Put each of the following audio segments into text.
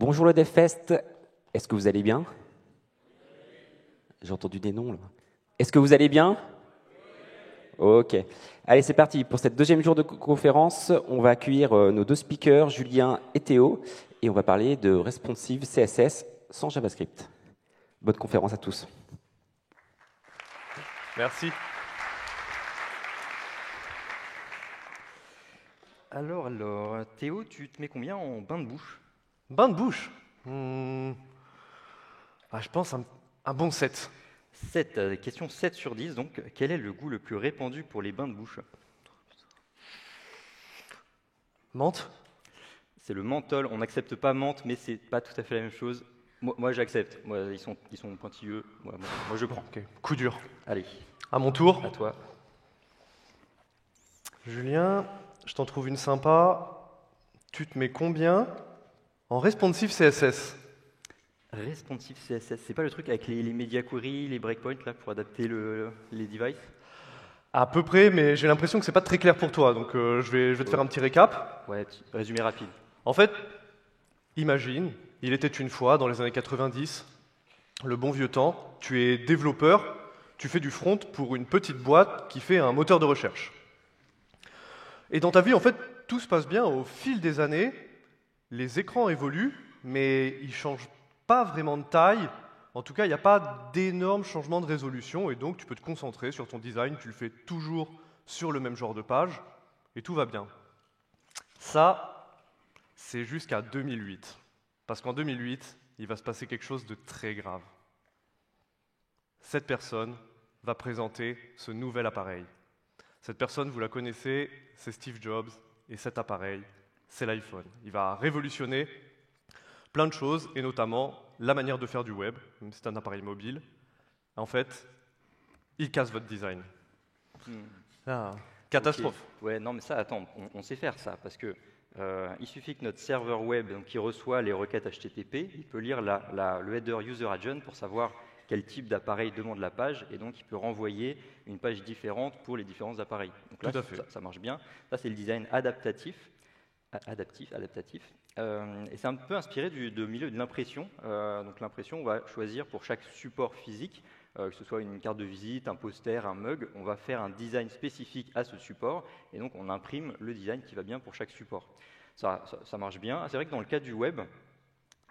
Bonjour le DevFest, est-ce que vous allez bien? J'ai entendu des noms là. Est-ce que vous allez bien? Ok. Allez, c'est parti. Pour cette deuxième jour de conférence, on va accueillir nos deux speakers, Julien et Théo, et on va parler de responsive CSS sans JavaScript. Bonne conférence à tous. Merci. Alors, Théo, tu te mets combien en bain de bouche? Bain de bouche. Je pense un bon 7. 7, question 7 sur 10, donc. Quel est le goût le plus répandu pour les bains de bouche? Menthe. C'est le menthol. On n'accepte pas menthe, mais c'est pas tout à fait la même chose. Moi j'accepte. Moi, ils sont pointilleux. Moi, je prends. Ok, coup dur. Allez, À mon tour. à toi. Julien, je t'en trouve une sympa. Tu te mets combien en responsive CSS? Responsive CSS, c'est pas le truc avec les media queries, les breakpoints là pour adapter les devices? À peu près, mais j'ai l'impression que c'est pas très clair pour toi, donc je vais te faire un petit récap. Ouais, résumé rapide. En fait, imagine, il était une fois, dans les années 90, le bon vieux temps, tu es développeur, tu fais du front pour une petite boîte qui fait un moteur de recherche. Et dans ta vie, en fait, tout se passe bien. Au fil des années, les écrans évoluent, mais ils changent pas vraiment de taille. En tout cas, il n'y a pas d'énormes changements de résolution, et donc tu peux te concentrer sur ton design, tu le fais toujours sur le même genre de page, et tout va bien. Ça, c'est jusqu'à 2008. Parce qu'en 2008, il va se passer quelque chose de très grave. Cette personne va présenter ce nouvel appareil. Cette personne, vous la connaissez, c'est Steve Jobs, et cet appareil, c'est l'iPhone. Il va révolutionner plein de choses, et notamment la manière de faire du web, même si c'est un appareil mobile. En fait, il casse votre design. Catastrophe. Okay. Ouais, non mais ça, attends, on sait faire ça, parce que il suffit que notre serveur web, donc, qui reçoit les requêtes HTTP, il peut lire le header user agent pour savoir quel type d'appareil demande la page, et donc il peut renvoyer une page différente pour les différents appareils. Donc là, ça marche bien. Ça, c'est le design adaptatif. Et c'est un peu inspiré du milieu de l'impression. Donc l'impression, on va choisir pour chaque support physique, que ce soit une carte de visite, un poster, un mug, on va faire un design spécifique à ce support, et donc on imprime le design qui va bien pour chaque support. Ça marche bien. C'est vrai que dans le cas du web,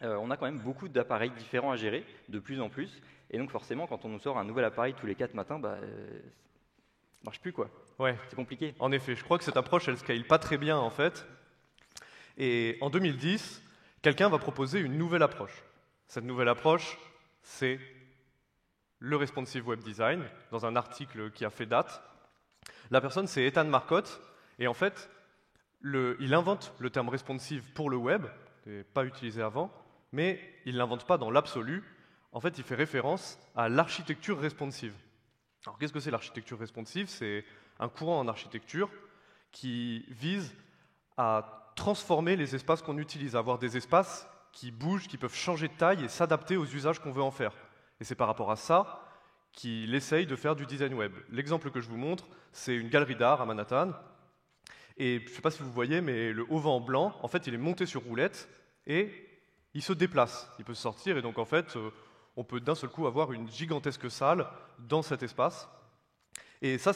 on a quand même beaucoup d'appareils différents à gérer, de plus en plus, et donc forcément, quand on nous sort un nouvel appareil tous les 4 matins, ça marche plus, quoi. Ouais. C'est compliqué. En effet, je crois que cette approche, elle scale pas très bien, en fait. Et en 2010, quelqu'un va proposer une nouvelle approche. Cette nouvelle approche, c'est le responsive web design, dans un article qui a fait date. La personne, c'est Ethan Marcotte, et en fait, il invente le terme responsive pour le web, pas utilisé avant, mais il ne l'invente pas dans l'absolu. En fait, il fait référence à l'architecture responsive. Alors, qu'est-ce que c'est l'architecture responsive? C'est un courant en architecture qui vise à transformer les espaces qu'on utilise, à avoir des espaces qui bougent, qui peuvent changer de taille et s'adapter aux usages qu'on veut en faire. Et c'est par rapport à ça qu'il essaye de faire du design web. L'exemple que je vous montre, c'est une galerie d'art à Manhattan. Et je ne sais pas si vous voyez, mais le auvent blanc, en fait, il est monté sur roulette et il se déplace. Il peut se sortir et donc, en fait, on peut d'un seul coup avoir une gigantesque salle dans cet espace. Et ça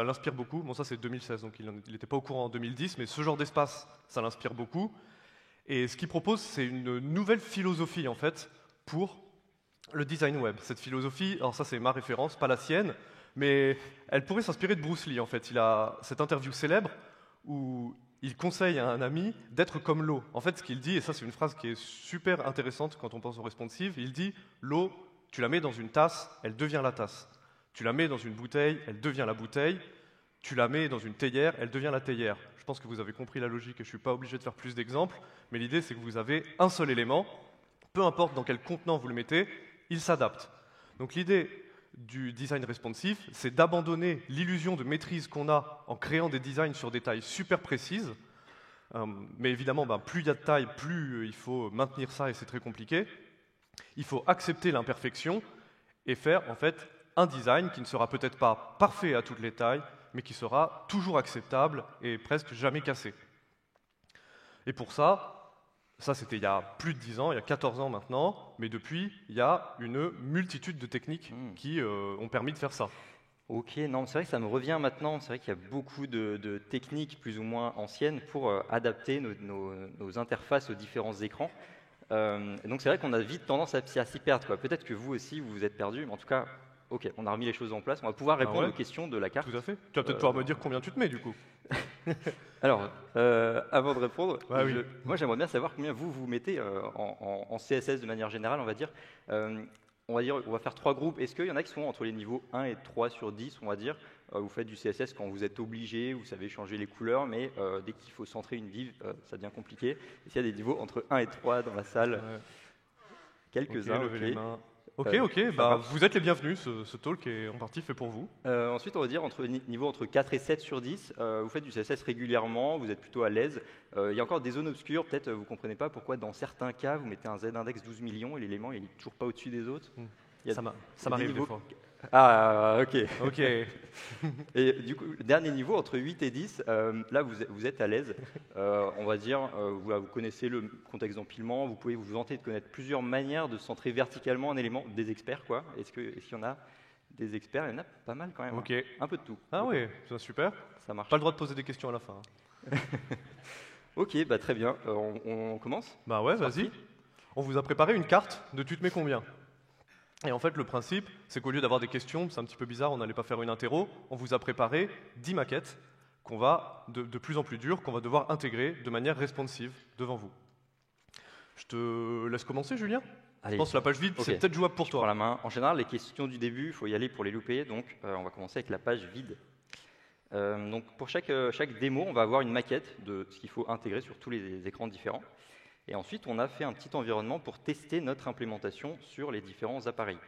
l'inspire beaucoup. Bon, ça, c'est 2016, donc il n'était pas au courant en 2010, mais ce genre d'espace, ça l'inspire beaucoup. Et ce qu'il propose, c'est une nouvelle philosophie, en fait, pour le design web. Cette philosophie, alors ça, c'est ma référence, pas la sienne, mais elle pourrait s'inspirer de Bruce Lee, en fait. Il a cette interview célèbre où il conseille à un ami d'être comme l'eau. En fait, ce qu'il dit, et ça, c'est une phrase qui est super intéressante quand on pense au responsive, il dit « L'eau, tu la mets dans une tasse, elle devient la tasse. Tu la mets dans une bouteille, elle devient la bouteille. Tu la mets dans une théière, elle devient la théière. » Je pense que vous avez compris la logique et je ne suis pas obligé de faire plus d'exemples, mais l'idée, c'est que vous avez un seul élément, peu importe dans quel contenant vous le mettez, il s'adapte. Donc l'idée du design responsive, c'est d'abandonner l'illusion de maîtrise qu'on a en créant des designs sur des tailles super précises. Mais évidemment, plus il y a de taille, plus il faut maintenir ça et c'est très compliqué. Il faut accepter l'imperfection et faire en fait un design qui ne sera peut-être pas parfait à toutes les tailles, mais qui sera toujours acceptable et presque jamais cassé. Et pour ça, Ça, c'était il y a plus de 10 ans, il y a 14 ans maintenant, mais depuis, il y a une multitude de techniques qui ont permis de faire ça. Ok, non, c'est vrai que ça me revient maintenant. C'est vrai qu'il y a beaucoup de techniques plus ou moins anciennes pour adapter nos interfaces aux différents écrans. Et donc c'est vrai qu'on a vite tendance à s'y perdre, quoi. Peut-être que vous aussi, vous vous êtes perdu, mais en tout cas, ok, on a remis les choses en place. On va pouvoir répondre ouais, aux questions de la carte. Tout à fait. Tu vas peut-être pouvoir me dire combien tu te mets, du coup. Alors, avant de répondre, Ouais, oui. moi j'aimerais bien savoir combien vous mettez en CSS de manière générale, on va dire. On va faire 3 groupes. Est-ce qu'il y en a qui sont entre les niveaux 1 et 3 sur 10, on va dire vous faites du CSS quand vous êtes obligé, vous savez changer les couleurs, mais dès qu'il faut centrer une div, ça devient compliqué. Est-ce qu'il y a des niveaux entre 1 et 3 dans la salle Quelques-uns, levez les mains. Ok, ça vous êtes les bienvenus, ce talk est en partie fait pour vous. Ensuite, on va dire niveau entre 4 et 7 sur 10, vous faites du CSS régulièrement, vous êtes plutôt à l'aise. Il y a encore des zones obscures, peut-être vous ne comprenez pas pourquoi dans certains cas, vous mettez un z-index 12 millions et l'élément il n'est toujours pas au-dessus des autres. Ça m'arrive des fois. Ah, ok. Ok. Et du coup, le dernier niveau, entre 8 et 10, là, vous êtes à l'aise. On va dire, vous connaissez le contexte d'empilement, vous pouvez vous vanter de connaître plusieurs manières de centrer verticalement un élément, des experts, quoi. Est-ce qu'il y en a des experts? Il y en a pas mal quand même. Ok. Un peu de tout. Ah oui, c'est super. Ça marche. Pas le droit de poser des questions à la fin. Ok, bah très bien. On commence? Bah ouais, vas-y. On vous a préparé une carte de tu te mets combien. Et en fait, le principe, c'est qu'au lieu d'avoir des questions, c'est un petit peu bizarre, on n'allait pas faire une interro, on vous a préparé 10 maquettes qu'on va, de plus en plus dures, qu'on va devoir intégrer de manière responsive devant vous. Je te laisse commencer, Julien. Allez. Je pense que la page vide, Ok. c'est peut-être jouable pour Prends toi. la main. En général, les questions du début, il faut y aller pour les louper, donc on va commencer avec la page vide. Donc pour chaque démo, on va avoir une maquette de ce qu'il faut intégrer sur tous les écrans différents. Et ensuite, on a fait un petit environnement pour tester notre implémentation sur les différents appareils.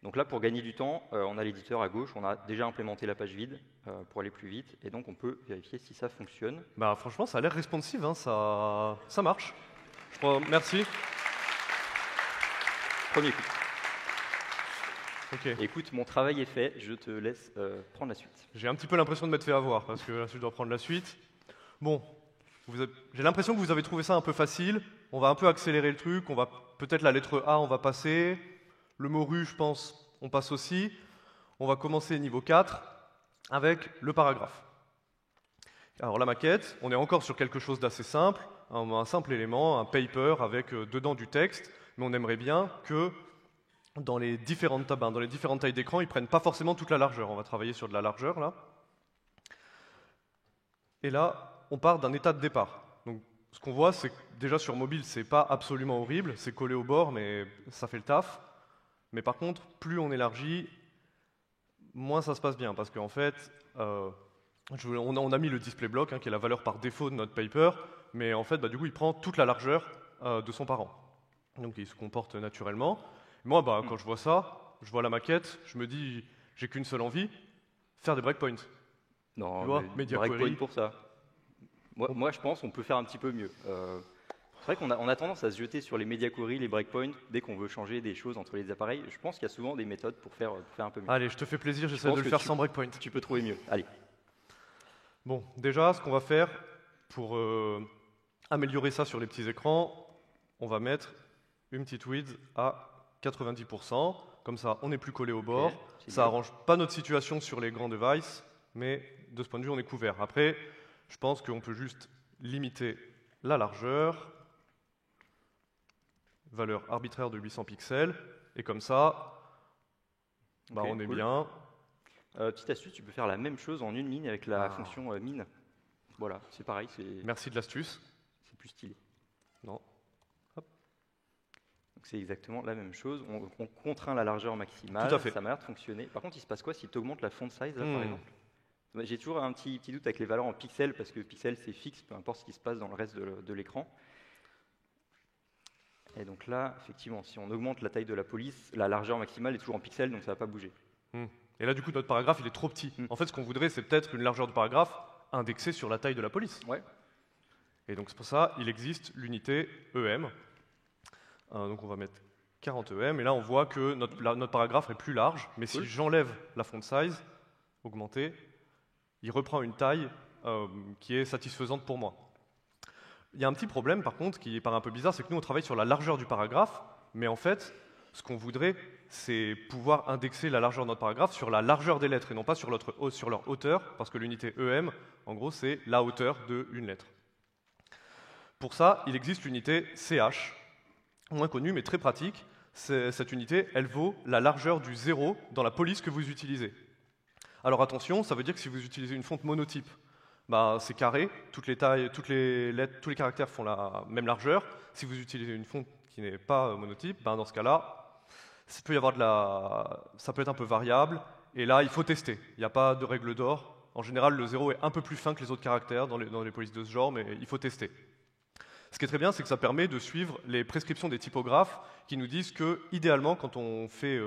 Donc là, pour gagner du temps, on a l'éditeur à gauche, on a déjà implémenté la page vide pour aller plus vite, et donc on peut vérifier si ça fonctionne. Bah franchement, ça a l'air responsive, hein, ça marche. Je crois, merci. Premier coup. Ok. Écoute, mon travail est fait, je te laisse prendre la suite. J'ai un petit peu l'impression de m'être fait avoir, parce que là, je dois prendre la suite. Bon, j'ai l'impression que vous avez trouvé ça un peu facile. On va un peu accélérer le truc. On va peut-être la lettre A, on va passer. Le mot rue, je pense, on passe aussi. On va commencer niveau 4 avec le paragraphe. Alors la maquette, on est encore sur quelque chose d'assez simple, un simple élément, un paper avec dedans du texte, mais on aimerait bien que dans les différentes tailles d'écran, ils ne prennent pas forcément toute la largeur. On va travailler sur de la largeur là. Et là, on part d'un état de départ. Donc, ce qu'on voit, c'est que déjà sur mobile, c'est pas absolument horrible, c'est collé au bord, mais ça fait le taf. Mais par contre, plus on élargit, moins ça se passe bien, parce qu'en fait, on a mis le display block, hein, qui est la valeur par défaut de notre paper, mais en fait, du coup, il prend toute la largeur de son parent. Donc, il se comporte naturellement. Moi, quand je vois ça, je vois la maquette, je me dis, j'ai qu'une seule envie, faire des breakpoints. Non, Tu vois, mais Media breakpoint Query. pour ça. Moi, je pense qu'on peut faire un petit peu mieux. C'est vrai qu'on a tendance à se jeter sur les media query, les breakpoints, dès qu'on veut changer des choses entre les appareils. Je pense qu'il y a souvent des méthodes pour faire un peu mieux. Allez, je te fais plaisir, j'essaie de pense le que faire sans breakpoint. Tu peux trouver mieux. Allez. Bon, déjà, ce qu'on va faire pour améliorer ça sur les petits écrans, on va mettre une petite width à 90%. Comme ça, on n'est plus collé au bord. c'est Ça bien. arrange pas notre situation sur les grands devices, mais de ce point de vue, on est couvert. Après, je pense qu'on peut juste limiter la largeur, valeur arbitraire de 800 pixels, et comme ça, Ok, on est cool. bien. Petite astuce, tu peux faire la même chose en une ligne avec la Ah. fonction min. Voilà, c'est pareil, c'est Merci de l'astuce. plus stylé. Non. Donc c'est exactement la même chose. On contraint la largeur maximale. Tout à fait. Ça m'a l'air de fonctionner. Par contre, il se passe quoi si tu augmentes la font size, là, par Hmm. exemple? J'ai toujours un petit doute avec les valeurs en pixels, parce que pixels, c'est fixe, peu importe ce qui se passe dans le reste de l'écran. Et donc là, effectivement, si on augmente la taille de la police, la largeur maximale est toujours en pixels, donc ça ne va pas bouger. Et là, du coup, notre paragraphe, il est trop petit. Hmm. En fait, ce qu'on voudrait, c'est peut-être une largeur de paragraphe indexée sur la taille de la police. Ouais. Et donc, c'est pour ça il existe l'unité EM. Donc, on va mettre 40 EM. Et là, on voit que notre paragraphe est plus large. Mais Cool. si j'enlève la font size, augmentée, il reprend une taille qui est satisfaisante pour moi. Il y a un petit problème, par contre, qui paraît un peu bizarre, c'est que nous, on travaille sur la largeur du paragraphe, mais en fait, ce qu'on voudrait, c'est pouvoir indexer la largeur de notre paragraphe sur la largeur des lettres et non pas sur leur hauteur, parce que l'unité EM, en gros, c'est la hauteur d'une lettre. Pour ça, il existe l'unité CH, moins connue mais très pratique. Cette unité, elle vaut la largeur du 0 dans la police que vous utilisez. Alors attention, ça veut dire que si vous utilisez une fonte monotype, bah, c'est carré, toutes les tailles, toutes les lettres, tous les caractères font la même largeur. Si vous utilisez une fonte qui n'est pas monotype, bah, dans ce cas-là, ça peut être un peu variable, et là, il faut tester. Il n'y a pas de règle d'or. En général, le 0 est un peu plus fin que les autres caractères dans les polices de ce genre, mais il faut tester. Ce qui est très bien, c'est que ça permet de suivre les prescriptions des typographes qui nous disent que, idéalement, quand on fait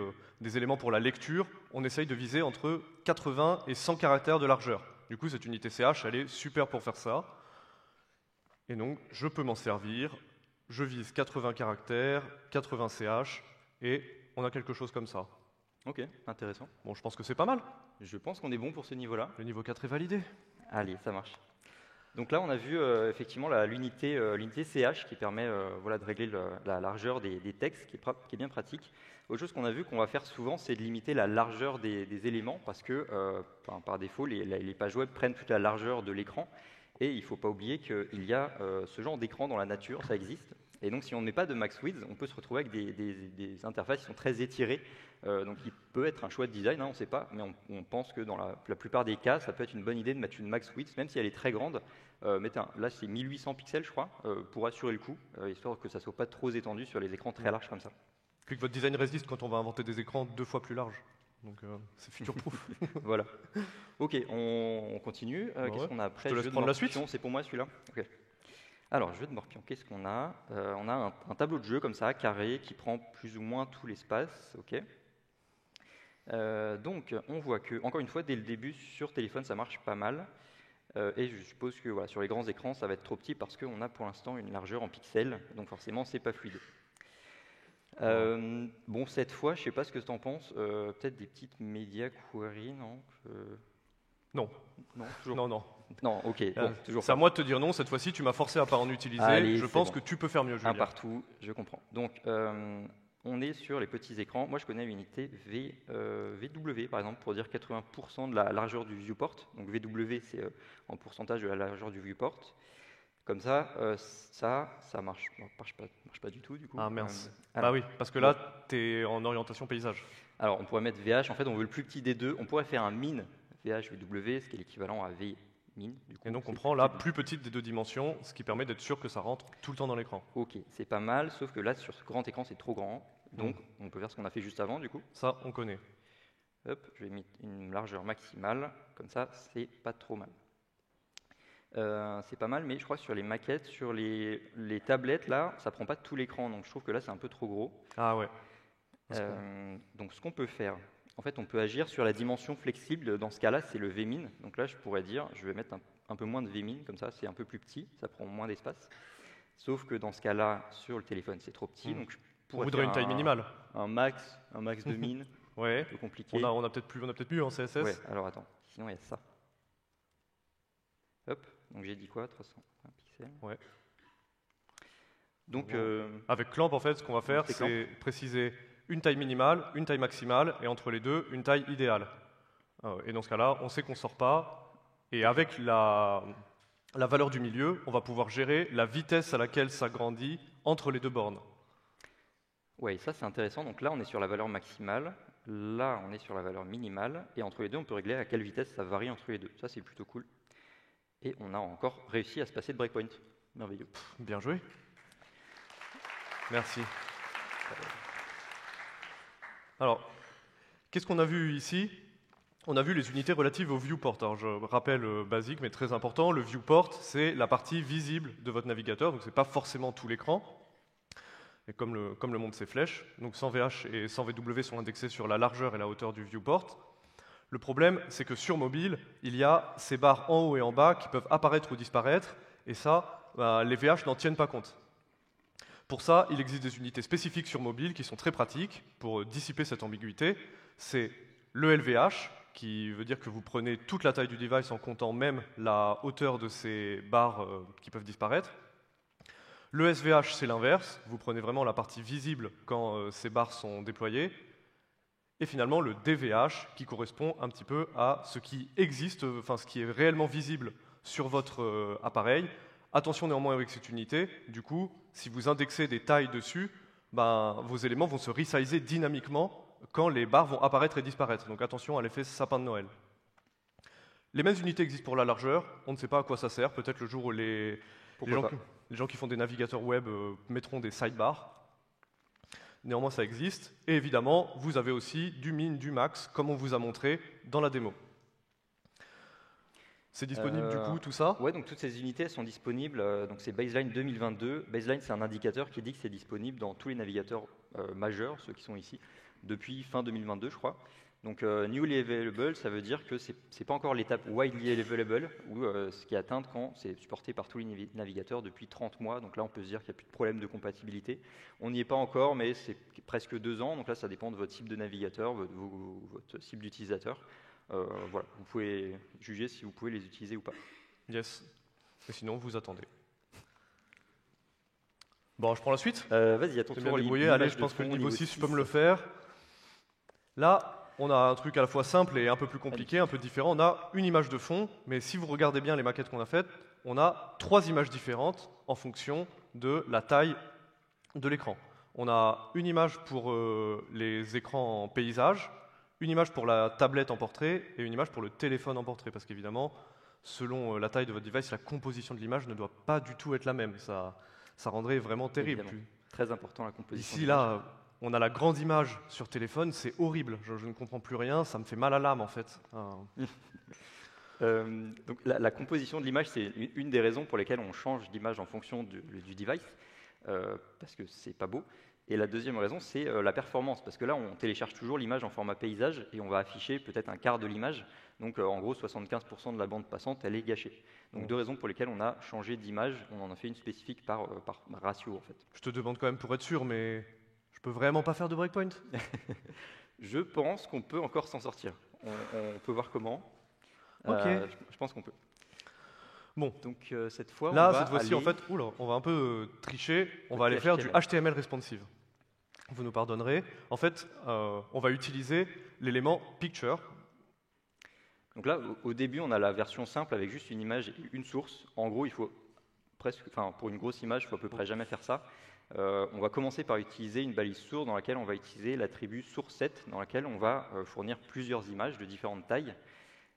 des éléments pour la lecture, on essaye de viser entre 80 et 100 caractères de largeur. Du coup, cette unité CH, elle est super pour faire ça. Et donc, je peux m'en servir. Je vise 80 caractères, 80 CH, et on a quelque chose comme ça. Ok, intéressant. Bon, je pense que c'est pas mal. Je pense qu'on est bon pour ce niveau-là. Le niveau 4 est validé. Allez, ça marche. Donc là, on a vu effectivement l'unité CH qui permet voilà, de régler la largeur des textes, qui est bien pratique. Autre chose qu'on a vu qu'on va faire souvent, c'est de limiter la largeur des éléments, parce que par défaut, les pages web prennent toute la largeur de l'écran. Et il ne faut pas oublier qu'il y a ce genre d'écran dans la nature, ça existe. Et donc, si on ne met pas de max width, on peut se retrouver avec des interfaces qui sont très étirées. Donc, il peut être un choix de design, hein, on ne sait pas, mais on pense que dans la plupart des cas, ça peut être une bonne idée de mettre une max width, même si elle est très grande. Là, c'est 1800 pixels, je crois, pour assurer le coup, histoire que ça ne soit pas trop étendu sur les écrans très larges comme ça. Puis que votre design résiste quand on va inventer des écrans 2 fois plus larges. Donc, c'est future-proof. Voilà. Ok, on continue. Qu'est-ce qu'on a après? Je te laisse prendre la suite. C'est pour moi celui-là. Okay. Alors, jeu de morpion, qu'est-ce qu'on a? On a un tableau de jeu comme ça, carré, qui prend plus ou moins tout l'espace. Ok. Donc, on voit que, encore une fois, dès le début, sur téléphone, ça marche pas mal. Et je suppose que voilà, sur les grands écrans, ça va être trop petit parce qu'on a pour l'instant une largeur en pixels, donc forcément, c'est pas fluide. Bon, cette fois, je sais pas ce que tu en penses, peut-être des petites media query, non? Non. Non, toujours. Non. Non, ok. Bon, toujours. C'est à moi de te dire non. Cette fois-ci, tu m'as forcé à pas en utiliser. Allez, je pense bon. que tu peux faire mieux, Julien. Un partout, je comprends. Donc, on est sur les petits écrans. Moi, je connais l'unité VW, par exemple, pour dire 80% de la largeur du viewport. Donc, VW, c'est en pourcentage de la largeur du viewport. Comme ça, ça marche. Marche pas du tout, du coup. Ah, mince. Bah oui, parce que là, tu es en orientation paysage. Alors, on pourrait mettre VH. En fait, on veut le plus petit des deux. On pourrait faire un min VH, VW, ce qui est l'équivalent à V min. Du coup, et donc, on prend la plus petite des deux dimensions, ce qui permet d'être sûr que ça rentre tout le temps dans l'écran. Ok, c'est pas mal, sauf que là, sur ce grand écran, c'est trop grand. Donc, on peut faire ce qu'on a fait juste avant, du coup. Ça, on connaît. Hop, je vais mettre une largeur maximale. Comme ça, c'est pas trop mal. C'est pas mal, mais je crois que sur les maquettes, sur les tablettes, là, ça prend pas tout l'écran. Donc, je trouve que là, c'est un peu trop gros. Ah ouais. Donc, ce qu'on peut faire, en fait, on peut agir sur la dimension flexible. Dans ce cas-là, c'est le Vmin. Donc là, je pourrais dire, je vais mettre un peu moins de Vmin, comme ça, c'est un peu plus petit, ça prend moins d'espace. Sauf que dans ce cas-là, sur le téléphone, c'est trop petit. Donc, je pourrais on voudrait une taille minimale. Un max de min. Ouais. Un peu compliqué. On a peut-être mieux en CSS. Ouais, alors attends, sinon il y a ça. Hop, donc j'ai dit quoi, 320 pixels. Ouais. Donc, avec Clamp, en fait, ce qu'on va faire, c'est préciser une taille minimale, une taille maximale, et entre les deux, une taille idéale. Et dans ce cas-là, on sait qu'on ne sort pas, et avec la valeur du milieu, on va pouvoir gérer la vitesse à laquelle ça grandit entre les deux bornes. Oui, ça c'est intéressant. Donc là, on est sur la valeur maximale, là, on est sur la valeur minimale, et entre les deux, on peut régler à quelle vitesse ça varie entre les deux. Ça, c'est plutôt cool. Et on a encore réussi à se passer de breakpoint. Merveilleux. Bien joué. Merci. Alors, qu'est-ce qu'on a vu ici? On a vu les unités relatives au viewport. Alors, je rappelle basique, mais très important, le viewport, c'est la partie visible de votre navigateur, donc ce n'est pas forcément tout l'écran. Et comme le montrent ces flèches, donc 100 VH et 100 VW sont indexés sur la largeur et la hauteur du viewport. Le problème, c'est que sur mobile, il y a ces barres en haut et en bas qui peuvent apparaître ou disparaître, et ça, les VH n'en tiennent pas compte. Pour ça, il existe des unités spécifiques sur mobile qui sont très pratiques pour dissiper cette ambiguïté. C'est le LVH, qui veut dire que vous prenez toute la taille du device en comptant même la hauteur de ces barres qui peuvent disparaître. Le SVH, c'est l'inverse. Vous prenez vraiment la partie visible quand ces barres sont déployées. Et finalement, le DVH, qui correspond un petit peu à ce qui existe, enfin ce qui est réellement visible sur votre appareil. Attention néanmoins avec cette unité. Du coup, si vous indexez des tailles dessus, vos éléments vont se resizer dynamiquement quand les barres vont apparaître et disparaître. Donc attention à l'effet sapin de Noël. Les mêmes unités existent pour la largeur. On ne sait pas à quoi ça sert. Peut-être le jour où les gens qui font des navigateurs web mettront des sidebars. Néanmoins, ça existe. Et évidemment, vous avez aussi du min, du max, comme on vous a montré dans la démo. C'est disponible du coup, tout ça? Ouais, donc toutes ces unités sont disponibles. Donc c'est Baseline 2022. Baseline, c'est un indicateur qui dit que c'est disponible dans tous les navigateurs majeurs, ceux qui sont ici, depuis fin 2022, je crois. Donc newly available, ça veut dire que c'est pas encore l'étape widely available, ou ce qui est atteint quand c'est supporté par tous les navigateurs depuis 30 mois. Donc là, on peut se dire qu'il n'y a plus de problème de compatibilité. On n'y est pas encore, mais c'est presque 2 ans. Donc là, ça dépend de votre type de navigateur, votre cible d'utilisateur. Voilà, vous pouvez juger si vous pouvez les utiliser ou pas. Yes. Et sinon, vous attendez. Bon, je prends la suite. Vas-y, à ton C'est tour. bien débrouillé. Allez, je pense que le niveau 6, je peux me le faire. Là, on a un truc à la fois simple et un peu plus compliqué, un peu différent. On a une image de fond, mais si vous regardez bien les maquettes qu'on a faites, on a 3 images différentes en fonction de la taille de l'écran. On a une image pour les écrans en paysage, une image pour la tablette en portrait et une image pour le téléphone en portrait. Parce qu'évidemment, selon la taille de votre device, la composition de l'image ne doit pas du tout être la même. Ça rendrait vraiment terrible. Évidemment. Très important la composition. Ici, là, on a la grande image sur téléphone, c'est horrible. Je ne comprends plus rien, ça me fait mal à l'âme en fait. Donc la composition de l'image, c'est une des raisons pour lesquelles on change d'image en fonction du device, parce que c'est pas beau. Et la deuxième raison, c'est la performance, parce que là, on télécharge toujours l'image en format paysage et on va afficher peut-être un quart de l'image. Donc en gros, 75% de la bande passante, elle est gâchée. Donc 2 raisons pour lesquelles on a changé d'image. On en a fait une spécifique par ratio en fait. Je te demande quand même pour être sûr, mais je peux vraiment pas faire de breakpoint? Je pense qu'on peut encore s'en sortir. On peut voir comment. Ok. Je pense qu'on peut. Bon. Donc cette fois, là, on va cette fois-ci, en fait, on va un peu tricher. On va aller faire du HTML responsive. Vous nous pardonnerez. En fait, on va utiliser l'élément picture. Donc là, au début, on a la version simple avec juste une image et une source. En gros, il faut presque, enfin, pour une grosse image, il faut à peu près jamais faire ça. On va commencer par utiliser une balise source dans laquelle on va utiliser l'attribut sourceSet, dans laquelle on va fournir plusieurs images de différentes tailles.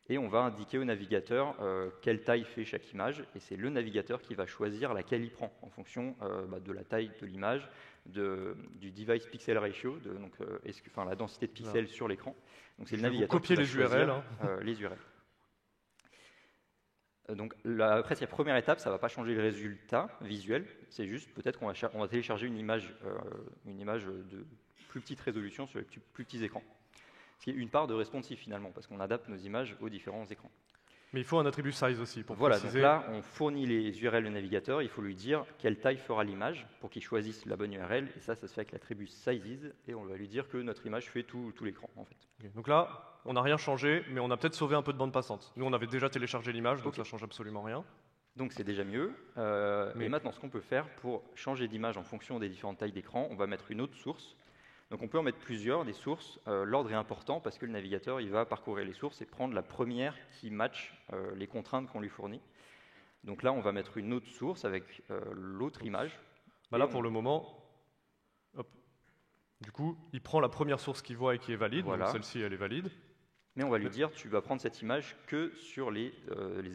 Et on va indiquer au navigateur quelle taille fait chaque image, et c'est le navigateur qui va choisir laquelle il prend en fonction de la taille de l'image, du device pixel ratio, donc la densité de pixels sur l'écran. Donc c'est le navigateur copier qui va les URL. les URL. Donc après cette première étape, ça ne va pas changer le résultat visuel, c'est juste peut-être qu'on va télécharger une image de plus petite résolution sur les plus petits écrans. Ce qui est une part de responsive finalement, parce qu'on adapte nos images aux différents écrans. Mais il faut un attribut size aussi pour voilà, préciser. Donc là, on fournit les URL au navigateur, il faut lui dire quelle taille fera l'image pour qu'il choisisse la bonne URL, et ça se fait avec l'attribut sizes, et on va lui dire que notre image fait tout l'écran en fait. Okay. Donc là, on n'a rien changé, mais on a peut-être sauvé un peu de bande passante. Nous, on avait déjà téléchargé l'image, donc ça change absolument rien. Donc c'est déjà mieux. Mais maintenant, ce qu'on peut faire pour changer d'image en fonction des différentes tailles d'écran, on va mettre une autre source. Donc on peut en mettre plusieurs, des sources. L'ordre est important parce que le navigateur il va parcourir les sources et prendre la première qui match les contraintes qu'on lui fournit. Donc là, on va mettre une autre source avec l'autre image. Là, pour le moment, hop. Du coup, il prend la première source qu'il voit et qui est valide. Voilà. Donc celle-ci, elle est valide. Mais on va lui dire, tu vas prendre cette image que sur les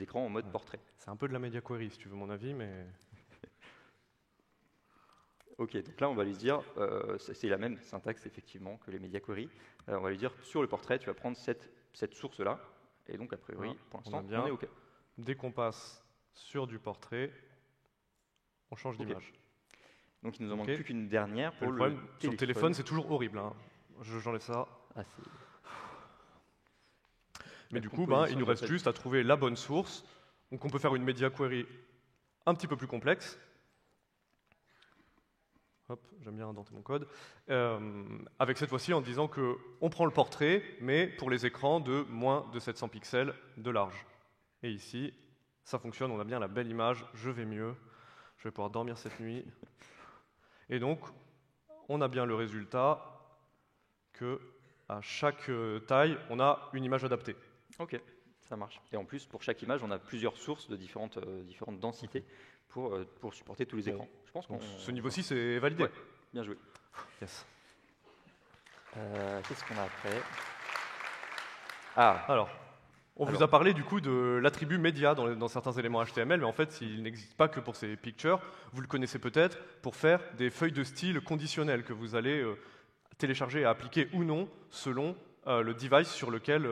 écrans en mode portrait. C'est un peu de la media query, si tu veux mon avis, mais... Ok, donc là, on va lui dire, c'est la même syntaxe, effectivement, que les media query. On va lui dire, sur le portrait, tu vas prendre cette source-là. Et donc, a priori, pour l'instant, on est OK. Dès qu'on passe sur du portrait, on change d'image. Donc, il nous en manque plus qu'une dernière pour le téléphone. Sur le téléphone, c'est toujours horrible. Hein. J'enlève ça. Mais du coup, il nous reste juste à trouver la bonne source. Donc, on peut faire une media query un petit peu plus complexe. Hop, j'aime bien indenter mon code. Avec cette fois-ci en disant qu'on prend le portrait, mais pour les écrans de moins de 700 pixels de large. Et ici, ça fonctionne, on a bien la belle image, je vais mieux. Je vais pouvoir dormir cette nuit. Et donc, on a bien le résultat que à chaque taille, on a une image adaptée. Ok, ça marche. Et en plus, pour chaque image, on a plusieurs sources de différentes densités pour supporter tous les écrans. Je pense Donc, ce niveau-ci, c'est validé. Ouais, bien joué. Yes. Qu'est-ce qu'on a après? Ah, Alors, on vous a parlé du coup de l'attribut média dans certains éléments HTML, mais en fait, il n'existe pas que pour ces pictures. Vous le connaissez peut-être pour faire des feuilles de style conditionnelles que vous allez télécharger et appliquer ou non selon le device sur lequel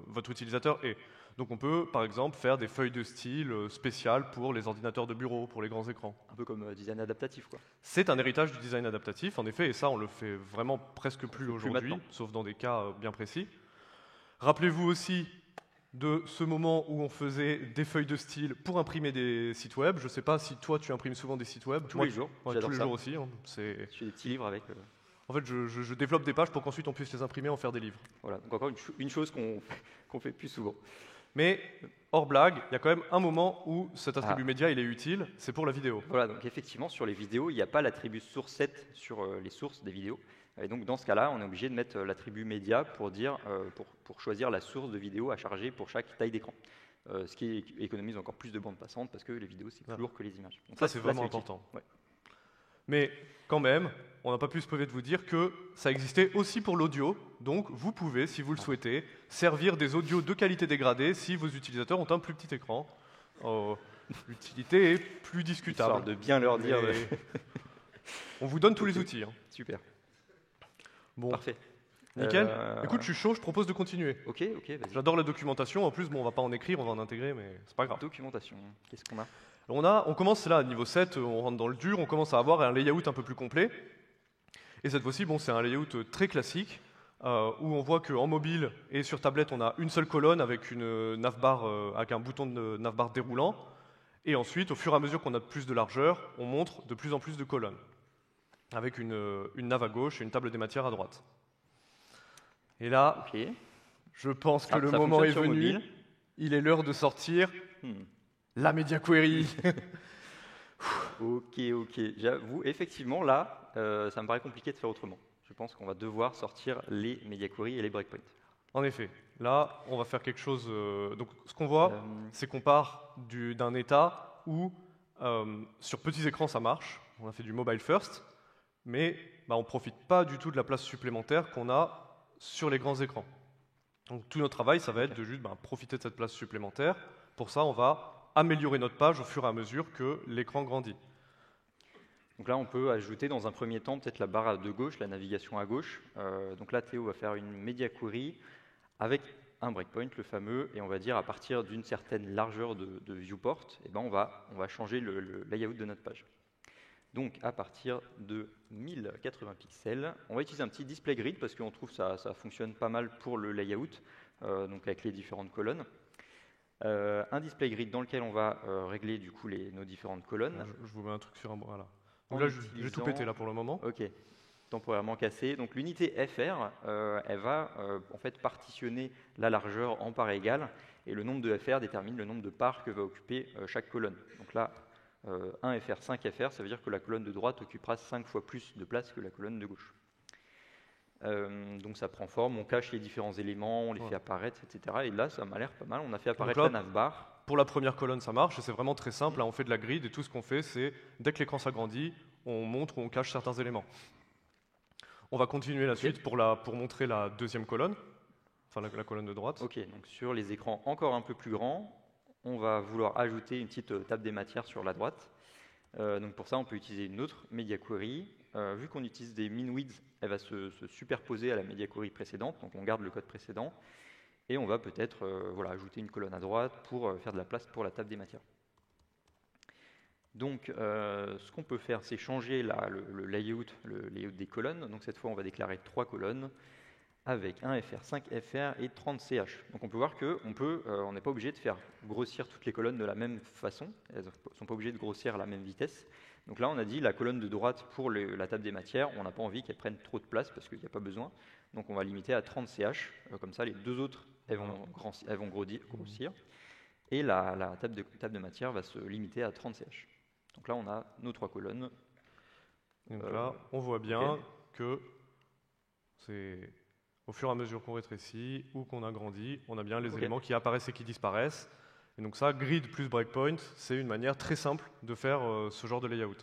votre utilisateur est. Donc on peut, par exemple, faire des feuilles de style spéciales pour les ordinateurs de bureau, pour les grands écrans. un peu comme design adaptatif, quoi. C'est un héritage du design adaptatif, en effet, et ça, on le fait vraiment presque plus aujourd'hui, maintenant. sauf dans des cas bien précis. Rappelez-vous aussi de ce moment où on faisait des feuilles de style pour imprimer des sites web. Je ne sais pas si toi, tu imprimes souvent des sites web. Tous les jours, Ouais, j'adore tous les ça. jours aussi. Hein. Je fais des petits livres avec. En fait, je développe des pages pour qu'ensuite on puisse les imprimer et en faire des livres. Voilà, donc encore une chose qu'on fait plus souvent. Mais, hors blague, il y a quand même un moment où cet attribut média, il est utile, c'est pour la vidéo. Voilà, donc effectivement, sur les vidéos, il n'y a pas l'attribut source set sur les sources des vidéos. Et donc, dans ce cas-là, on est obligé de mettre l'attribut média pour choisir la source de vidéo à charger pour chaque taille d'écran. Ce qui économise encore plus de bande passante parce que les vidéos, c'est plus lourd que les images. Donc Ça, c'est vraiment utile. important. Ouais. Mais quand même, on n'a pas pu se priver de vous dire que ça existait aussi pour l'audio. Donc, vous pouvez, si vous le souhaitez, servir des audios de qualité dégradée si vos utilisateurs ont un plus petit écran. L'utilité est plus discutable. Histoire de bien leur dire. Mais on vous donne tous les outils. Hein. Super. Bon, Parfait. nickel. Écoute, je suis chaud, je propose de continuer. Ok, vas-y. J'adore la documentation. En plus, bon, on va pas en écrire, on va en intégrer, mais c'est pas grave. Documentation. Qu'est-ce qu'on a? On commence là, niveau 7, on rentre dans le dur, on commence à avoir un layout un peu plus complet. Et cette fois-ci, bon, c'est un layout très classique, où on voit qu'en mobile et sur tablette, on a une seule colonne avec une navbar, avec un bouton de navbar déroulant. Et ensuite, au fur et à mesure qu'on a plus de largeur, on montre de plus en plus de colonnes, avec une nav à gauche et une table des matières à droite. Et là, Ok. je pense que le ça moment est fonctionne sur venu. mobile. Il est l'heure de sortir la Media Query. Ok. J'avoue, effectivement, là, ça me paraît compliqué de faire autrement. Je pense qu'on va devoir sortir les media query et les breakpoints. En effet, là, on va faire quelque chose. Donc, ce qu'on voit, c'est qu'on part d'un état où, sur petits écrans, ça marche. On a fait du mobile first, mais on ne profite pas du tout de la place supplémentaire qu'on a sur les grands écrans. Donc, tout notre travail, ça va être de juste profiter de cette place supplémentaire. Pour ça, on va améliorer notre page au fur et à mesure que l'écran grandit. Donc là, on peut ajouter dans un premier temps peut-être la barre de gauche, la navigation à gauche. Donc là, Théo va faire une media query avec un breakpoint, le fameux, et on va dire à partir d'une certaine largeur de viewport, on va changer le layout de notre page. Donc à partir de 1080 pixels, on va utiliser un petit display grid parce qu'on trouve que ça fonctionne pas mal pour le layout, donc avec les différentes colonnes. Un display grid dans lequel on va régler du coup nos différentes colonnes. Je vous mets un truc sur un... Voilà. Donc là, j'ai tout pété là pour le moment. Ok, temporairement cassé. Donc l'unité FR, elle va en fait partitionner la largeur en parts égales, et le nombre de FR détermine le nombre de parts que va occuper chaque colonne. Donc là, 1 FR, 5 FR, ça veut dire que la colonne de droite occupera 5 fois plus de place que la colonne de gauche. Donc ça prend forme, on cache les différents éléments, on les fait apparaître, etc. Et là, ça m'a l'air pas mal. On a fait apparaître la navbar. Pour la première colonne, ça marche, et c'est vraiment très simple. Là, on fait de la grid, et tout ce qu'on fait, c'est, dès que l'écran s'agrandit, on montre ou on cache certains éléments. On va continuer la suite pour montrer la deuxième colonne, enfin la colonne de droite. Ok, donc sur les écrans encore un peu plus grands, on va vouloir ajouter une petite table des matières sur la droite. Donc pour ça, on peut utiliser une autre media query. Vu qu'on utilise des min-widths, elle va se superposer à la media query précédente, donc on garde le code précédent. Et on va peut-être ajouter une colonne à droite pour faire de la place pour la table des matières. Donc, ce qu'on peut faire, c'est changer le layout des colonnes. Donc, cette fois, on va déclarer 3 colonnes avec 1 FR, 5 FR et 30 CH. Donc, on peut voir qu'on n'est pas obligé de faire grossir toutes les colonnes de la même façon. Elles ne sont pas obligées de grossir à la même vitesse. Donc là, on a dit la colonne de droite pour la table des matières, on n'a pas envie qu'elle prenne trop de place parce qu'il n'y a pas besoin. Donc, on va limiter à 30 CH. Comme ça, les deux autres, elles vont grossir. Et la table de matière va se limiter à 30 CH. Donc là, on a nos 3 colonnes. Donc là, on voit bien que c'est au fur et à mesure qu'on rétrécit ou qu'on agrandit, on a bien les éléments qui apparaissent et qui disparaissent. Et donc ça, grid plus breakpoint, c'est une manière très simple de faire ce genre de layout.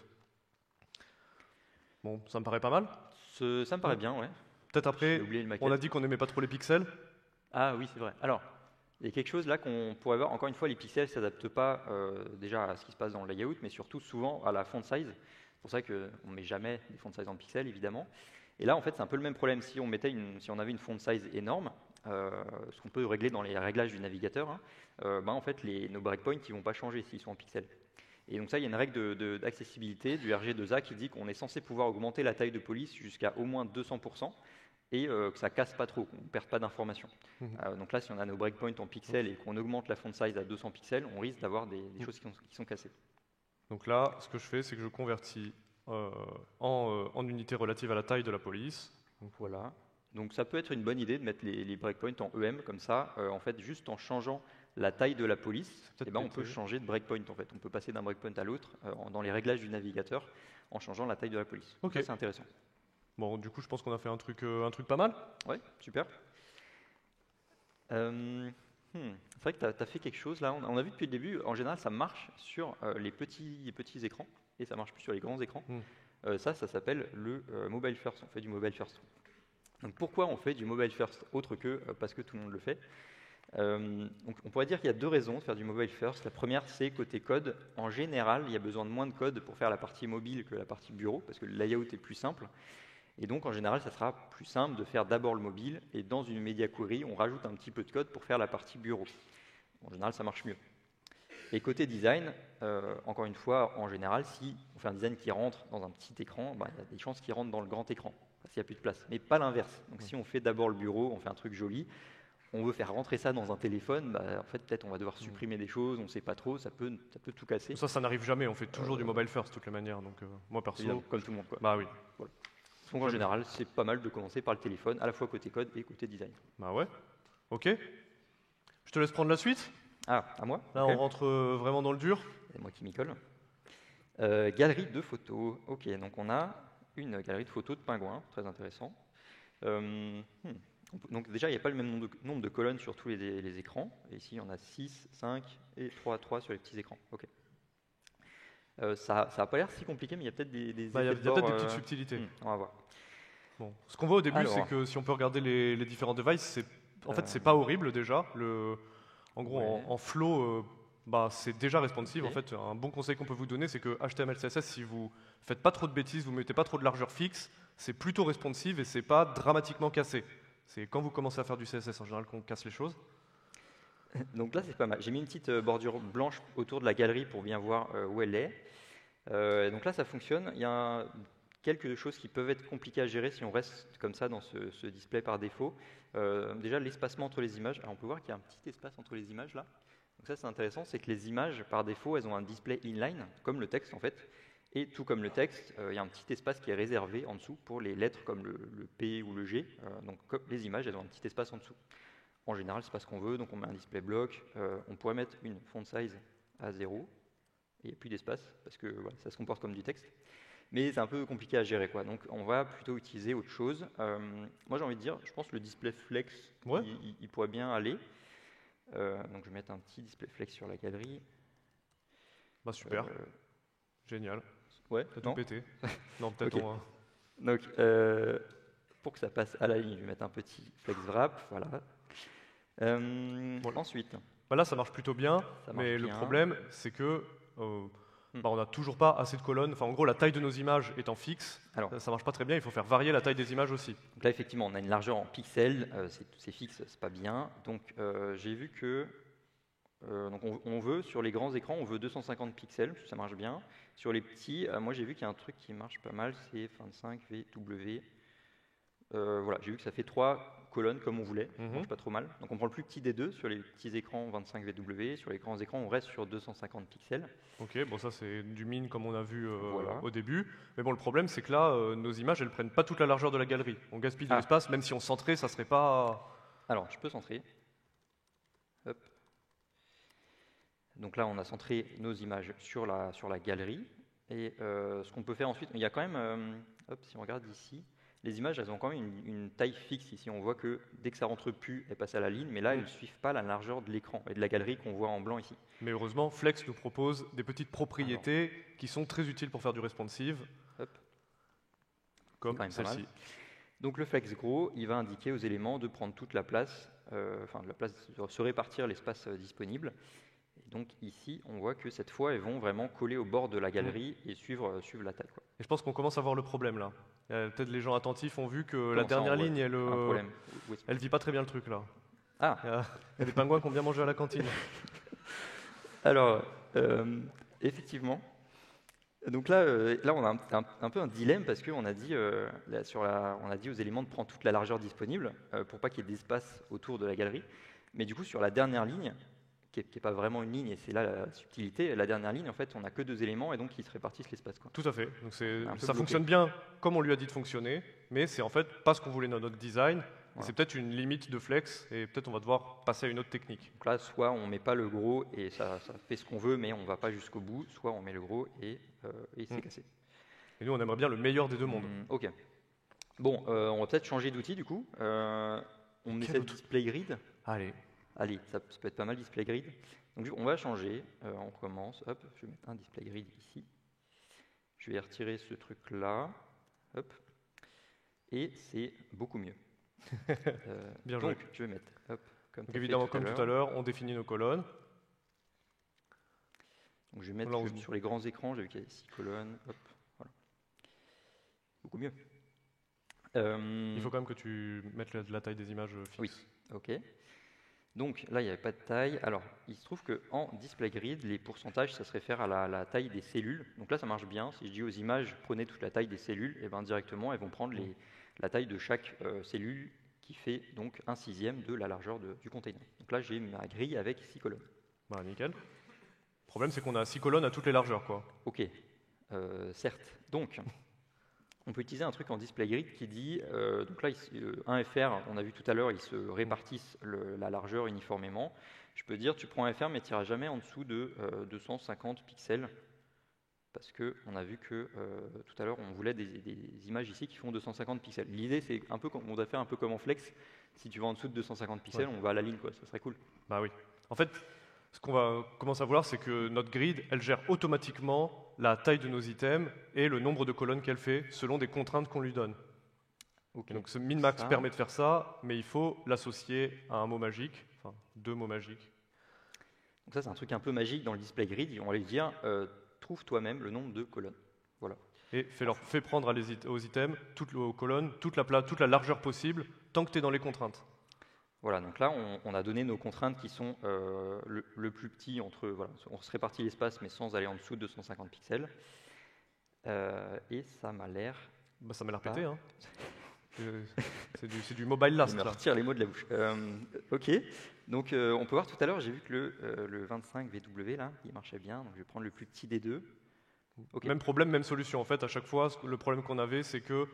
Bon, ça me paraît pas mal. Ça me paraît bien, ouais. Peut-être après, J'ai oublié une maquette. on a dit qu'on n'aimait pas trop les pixels. Ah oui, c'est vrai. Alors, il y a quelque chose là qu'on pourrait voir. Encore une fois, les pixels ne s'adaptent pas déjà à ce qui se passe dans le layout, mais surtout souvent à la font size. C'est pour ça qu'on ne met jamais des font size en pixels, évidemment. Et là, en fait, c'est un peu le même problème. Si on avait une font size énorme, ce qu'on peut régler dans les réglages du navigateur, en fait, nos breakpoints ne vont pas changer s'ils sont en pixels. Et donc ça, il y a une règle d'accessibilité du RG2A qui dit qu'on est censé pouvoir augmenter la taille de police jusqu'à au moins 200%, et que ça casse pas trop, qu'on ne perde pas d'informations. Donc là, si on a nos breakpoints en pixels et qu'on augmente la font size à 200 pixels, on risque d'avoir des choses qui sont cassées. Donc là, ce que je fais, c'est que je convertis en unités relatives à la taille de la police. Donc voilà. Donc ça peut être une bonne idée de mettre les breakpoints en EM comme ça. En fait, juste en changeant la taille de la police, on peut changer de breakpoint. En fait, on peut passer d'un breakpoint à l'autre dans les réglages du navigateur en changeant la taille de la police. Ok. Ça, c'est intéressant. Bon, du coup, je pense qu'on a fait un truc pas mal. Ouais, super. C'est vrai que tu as fait quelque chose là. On a vu depuis le début, en général, ça marche sur les petits écrans et ça marche plus sur les grands écrans. Ça s'appelle le mobile first. On fait du mobile first. Donc pourquoi on fait du mobile first autre que parce que tout le monde le fait? Donc on pourrait dire qu'il y a 2 raisons de faire du mobile first. La première, c'est côté code. En général, il y a besoin de moins de code pour faire la partie mobile que la partie bureau parce que le layout est plus simple. Et donc, en général, ça sera plus simple de faire d'abord le mobile et dans une media query, on rajoute un petit peu de code pour faire la partie bureau. En général, ça marche mieux. Et côté design, encore une fois, en général, si on fait un design qui rentre dans un petit écran, il y a des chances qu'il rentre dans le grand écran, parce qu'il n'y a plus de place. Mais pas l'inverse. Donc, si on fait d'abord le bureau, on fait un truc joli, on veut faire rentrer ça dans un téléphone, en fait, peut-être on va devoir supprimer des choses, on ne sait pas trop, ça peut tout casser. Ça n'arrive jamais. On fait toujours du mobile first, de toutes les manières. Donc, moi, perso... Comme tout le monde, quoi. Bah oui. Voilà. Donc en général, c'est pas mal de commencer par le téléphone, à la fois côté code et côté design. Bah ouais. Ok. Je te laisse prendre la suite. Ah, à moi? Là, on rentre vraiment dans le dur. C'est moi qui m'y colle. Galerie de photos. Ok, donc on a une galerie de photos de pingouins, très intéressant. Donc déjà, il n'y a pas le même nombre de colonnes sur tous les écrans. Et ici, on a 6, 5 et 3 sur les petits écrans. Ok. Ça n'a pas l'air si compliqué, mais il y a peut-être des il y a peut-être des petites subtilités. On va voir. Bon. Ce qu'on voit au début, c'est que si on peut regarder les différents devices, c'est pas horrible déjà. En gros, en flow, c'est déjà responsive. En fait, un bon conseil qu'on peut vous donner, c'est que HTML, CSS, si vous faites pas trop de bêtises, vous mettez pas trop de largeur fixe, c'est plutôt responsive et c'est pas dramatiquement cassé. C'est quand vous commencez à faire du CSS en général qu'on casse les choses. Donc là, c'est pas mal. J'ai mis une petite bordure blanche autour de la galerie pour bien voir où elle est. Donc là, ça fonctionne. Il y a quelques choses qui peuvent être compliquées à gérer si on reste comme ça dans ce display par défaut. Déjà, l'espacement entre les images. Alors, on peut voir qu'il y a un petit espace entre les images là. Donc ça, c'est intéressant, c'est que les images, par défaut, elles ont un display inline, comme le texte en fait. Et tout comme le texte, il y a un petit espace qui est réservé en dessous pour les lettres comme le P ou le G. Donc les images, elles ont un petit espace en dessous. En général, c'est pas ce qu'on veut, donc on met un display block. On pourrait mettre une font size à 0, et il n'y a plus d'espace, parce que voilà, ça se comporte comme du texte. Mais c'est un peu compliqué à gérer, quoi. Donc on va plutôt utiliser autre chose. Moi j'ai envie de dire, je pense que le display flex, il pourrait bien aller. Donc je vais mettre un petit display flex sur la galerie. Bah super, génial. Ouais, t'as tout pété. Non, peut-être okay. Donc pour que ça passe à la ligne, je vais mettre un petit flex wrap, voilà. Ensuite. Là, ça marche plutôt bien, mais le problème, c'est que on n'a toujours pas assez de colonnes. Enfin, en gros, la taille de nos images étant fixe, ça marche pas très bien. Il faut faire varier la taille des images aussi. Donc là, effectivement, on a une largeur en pixels. C'est fixe, c'est pas bien. Donc, j'ai vu que donc on veut, sur les grands écrans, on veut 250 pixels, ça marche bien. Sur les petits, moi j'ai vu qu'il y a un truc qui marche pas mal, c'est 25 VW. Voilà, j'ai vu que ça fait 3 colonnes comme on voulait, ça marche pas trop mal. Donc on prend le plus petit des deux, sur les petits écrans 25 VW, sur les grands écrans on reste sur 250 pixels. Ok, bon ça c'est du min comme on a vu au début. Mais bon, le problème c'est que là, nos images elles prennent pas toute la largeur de la galerie. On gaspille de l'espace, même si on centrait, ça serait pas... Alors, je peux centrer. Hop. Donc là, on a centré nos images sur la galerie. Et ce qu'on peut faire ensuite, il y a quand même, si on regarde ici, les images, elles ont quand même une taille fixe ici. On voit que dès que ça rentre plus, elles passent à la ligne, mais là, elles ne suivent pas la largeur de l'écran et de la galerie qu'on voit en blanc ici. Mais heureusement, Flex nous propose des petites propriétés qui sont très utiles pour faire du responsive, comme celle-ci. Donc le Flex Grow, il va indiquer aux éléments de prendre toute la place, de se répartir l'espace disponible. Et donc ici, on voit que cette fois, elles vont vraiment coller au bord de la galerie et suivre la taille. Et je pense qu'on commence à voir le problème là. Peut-être les gens attentifs ont vu que la dernière ligne, elle vit pas très bien le truc là. Ah. Il y a des pingouins qui ont bien mangé à la cantine. Alors, effectivement. Donc là, on a un peu un dilemme parce qu'on a dit, on a dit aux éléments de prendre toute la largeur disponible pour pas qu'il y ait d'espace autour de la galerie. Mais du coup, sur la dernière ligne, qui n'est pas vraiment une ligne, et c'est là la subtilité, la dernière ligne, en fait, on n'a que 2 éléments et donc ils se répartissent l'espace. Tout à fait. Donc ça fonctionne bien comme on lui a dit de fonctionner, mais c'est en fait pas ce qu'on voulait dans notre design. Voilà. C'est peut-être une limite de Flex et peut-être on va devoir passer à une autre technique. Donc là, soit on ne met pas le gros et ça fait ce qu'on veut, mais on ne va pas jusqu'au bout, soit on met le gros et c'est cassé. Et nous, on aimerait bien le meilleur des deux mondes. Ok. Bon, on va peut-être changer d'outil du coup. On essaie de display grid. Allez, ça peut être pas mal, display grid. Donc on va changer, on commence, hop, je vais mettre un display grid ici. Je vais retirer ce truc-là, hop, et c'est beaucoup mieux. Bien joué. Donc je vais mettre, hop, comme évidemment, comme tout à l'heure, on définit nos colonnes. Donc je vais mettre sur les grands écrans, j'ai vu qu'il y avait 6 colonnes, hop, voilà. Beaucoup mieux. Il faut quand même que tu mettes la taille des images fixes. Oui, ok. Donc là, il n'y avait pas de taille. Alors, il se trouve qu'en display grid, les pourcentages, ça se réfère à la taille des cellules. Donc là, ça marche bien. Si je dis aux images, prenez toute la taille des cellules, et ben directement, elles vont prendre la taille de chaque cellule qui fait donc 1/6 de la largeur du container. Donc là, j'ai ma grille avec 6 colonnes. Bah, nickel. Le problème, c'est qu'on a 6 colonnes à toutes les largeurs, quoi. Ok, certes. Donc, on peut utiliser un truc en display grid qui dit, donc là, un FR, on a vu tout à l'heure, ils se répartissent la largeur uniformément. Je peux dire, tu prends un FR, mais tu n'iras jamais en dessous de 250 pixels, parce qu'on a vu que tout à l'heure, on voulait des images ici qui font 250 pixels. L'idée, c'est un peu on doit faire un peu comme en Flex. Si tu vas en dessous de 250 pixels, on va à la ligne, quoi. Ça serait cool. Bah oui. En fait, ce qu'on va commencer à vouloir, c'est que notre grid, elle gère automatiquement la taille de nos items et le nombre de colonnes qu'elle fait selon des contraintes qu'on lui donne. Okay. Donc ce min-max permet de faire ça, mais il faut l'associer à un mot magique, enfin 2 mots magiques. Donc ça, c'est un truc un peu magique dans le display grid. On va lui dire, trouve toi-même le nombre de colonnes. Voilà. Et fais prendre aux items toutes les colonnes, toute la largeur possible, tant que tu es dans les contraintes. Voilà, donc là, on a donné nos contraintes qui sont le plus petit entre... Voilà, on se répartit l'espace, mais sans aller en dessous de 250 pixels. Et ça m'a l'air... Bah, ça m'a l'air pété, hein. C'est du mobile last, là. Je me retire les mots de la bouche. Ok, donc on peut voir tout à l'heure, j'ai vu que le 25 VW, là, il marchait bien, donc je vais prendre le plus petit des deux. Okay. Même problème, même solution. En fait, à chaque fois, le problème qu'on avait, c'est que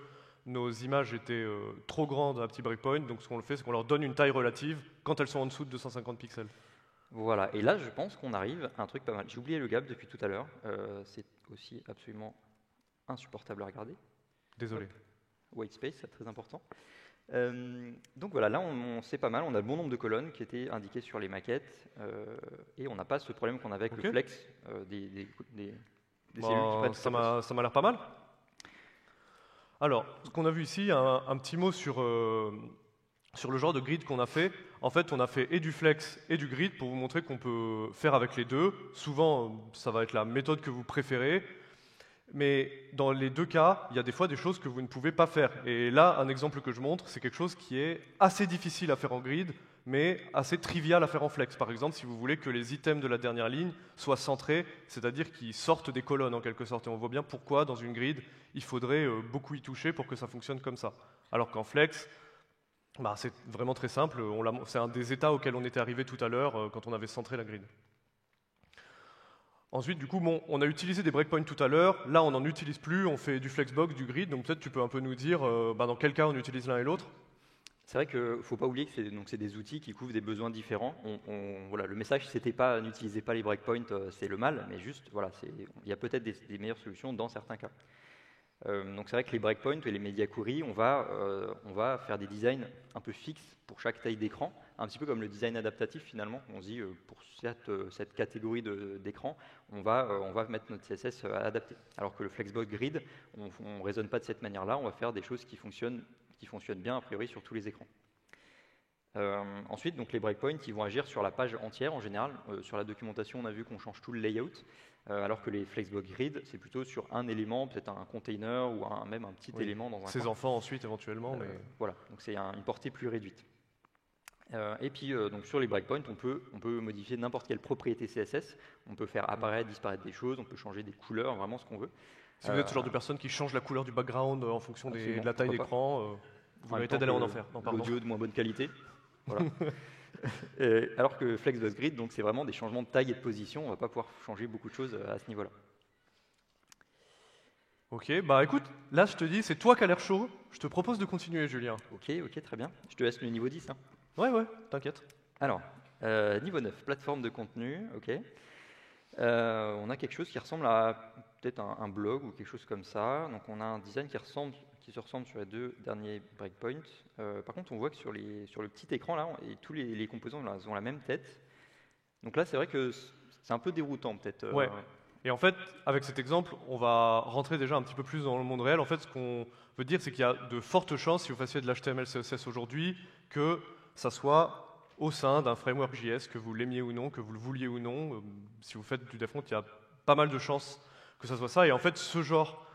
nos images étaient trop grandes à petit breakpoint, donc ce qu'on fait, c'est qu'on leur donne une taille relative quand elles sont en dessous de 250 pixels. Voilà, et là, je pense qu'on arrive à un truc pas mal. J'ai oublié le gap depuis tout à l'heure, c'est aussi absolument insupportable à regarder. Désolé. White space, c'est très important. Donc voilà, là, c'est pas mal, on a le bon nombre de colonnes qui étaient indiquées sur les maquettes, et on n'a pas ce problème qu'on avait avec le Flex, des cellules qui prennent ça m'a l'air pas mal. Alors, ce qu'on a vu ici, un petit mot sur le genre de grid qu'on a fait. En fait, on a fait et du flex et du grid pour vous montrer qu'on peut faire avec les deux. Souvent, ça va être la méthode que vous préférez. Mais dans les deux cas, il y a des fois des choses que vous ne pouvez pas faire. Et là, un exemple que je montre, c'est quelque chose qui est assez difficile à faire en grid, mais assez trivial à faire en flex. Par exemple, si vous voulez que les items de la dernière ligne soient centrés, c'est-à-dire qu'ils sortent des colonnes en quelque sorte. Et on voit bien pourquoi, dans une grid, il faudrait beaucoup y toucher pour que ça fonctionne comme ça. Alors qu'en flex, bah, c'est vraiment très simple. C'est un des états auxquels on était arrivé tout à l'heure quand on avait centré la grid. Ensuite, du coup, on a utilisé des breakpoints tout à l'heure. Là, on n'en utilise plus. On fait du flexbox, du grid. Donc peut-être tu peux un peu nous dire dans quel cas on utilise l'un et l'autre. C'est vrai qu'il ne faut pas oublier que c'est des outils qui couvrent des besoins différents. Voilà, le message, c'était pas n'utilisez pas les breakpoints, c'est le mal, mais juste, voilà, il y a peut-être des meilleures solutions dans certains cas. Donc c'est vrai que les breakpoints et les media queries, on va faire des designs un peu fixes pour chaque taille d'écran, un petit peu comme le design adaptatif finalement. On se dit pour cette catégorie d'écran, on va mettre notre CSS adapté. Alors que le Flexbox Grid, on ne raisonne pas de cette manière-là, on va faire des choses qui fonctionnent bien a priori sur tous les écrans. Ensuite, donc les breakpoints, ils vont agir sur la page entière en général. Sur la documentation, on a vu qu'on change tout le layout, alors que les Flexbox Grid, c'est plutôt sur un élément, peut-être un container ou même un petit élément dans un Ses coin. enfants ensuite éventuellement. Mais... Voilà, donc c'est une portée plus réduite. Et puis donc sur les breakpoints, on peut modifier n'importe quelle propriété CSS. On peut faire apparaître, disparaître des choses, on peut changer des couleurs, vraiment ce qu'on veut. Si vous êtes ce genre de personne qui change la couleur du background en fonction de la taille d'écran, vous méritez d'aller en enfer. L'audio de moins bonne qualité. Voilà. Alors que Flexbox Grid, donc c'est vraiment des changements de taille et de position. On ne va pas pouvoir changer beaucoup de choses à ce niveau-là. Ok, bah écoute, là je te dis, c'est toi qui as l'air chaud. Je te propose de continuer, Julien. Ok, très bien. Je te laisse le niveau 10. Hein. Ouais, t'inquiète. Alors, niveau 9, plateforme de contenu. Ok. On a quelque chose qui ressemble à peut-être un blog ou quelque chose comme ça. Donc on a un design qui se ressemble sur les deux derniers breakpoints. Par contre, on voit que sur le petit écran là, et tous les composants là, ont la même tête. Donc là, c'est vrai que c'est un peu déroutant peut-être. Ouais. Et en fait, avec cet exemple, on va rentrer déjà un petit peu plus dans le monde réel. En fait, ce qu'on veut dire, c'est qu'il y a de fortes chances, si vous fassiez de l'HTML, CSS aujourd'hui, que ça soit au sein d'un framework JS, que vous l'aimiez ou non, que vous le vouliez ou non. Si vous faites du DevFront, il y a pas mal de chances que ça soit ça. Et en fait, ce genre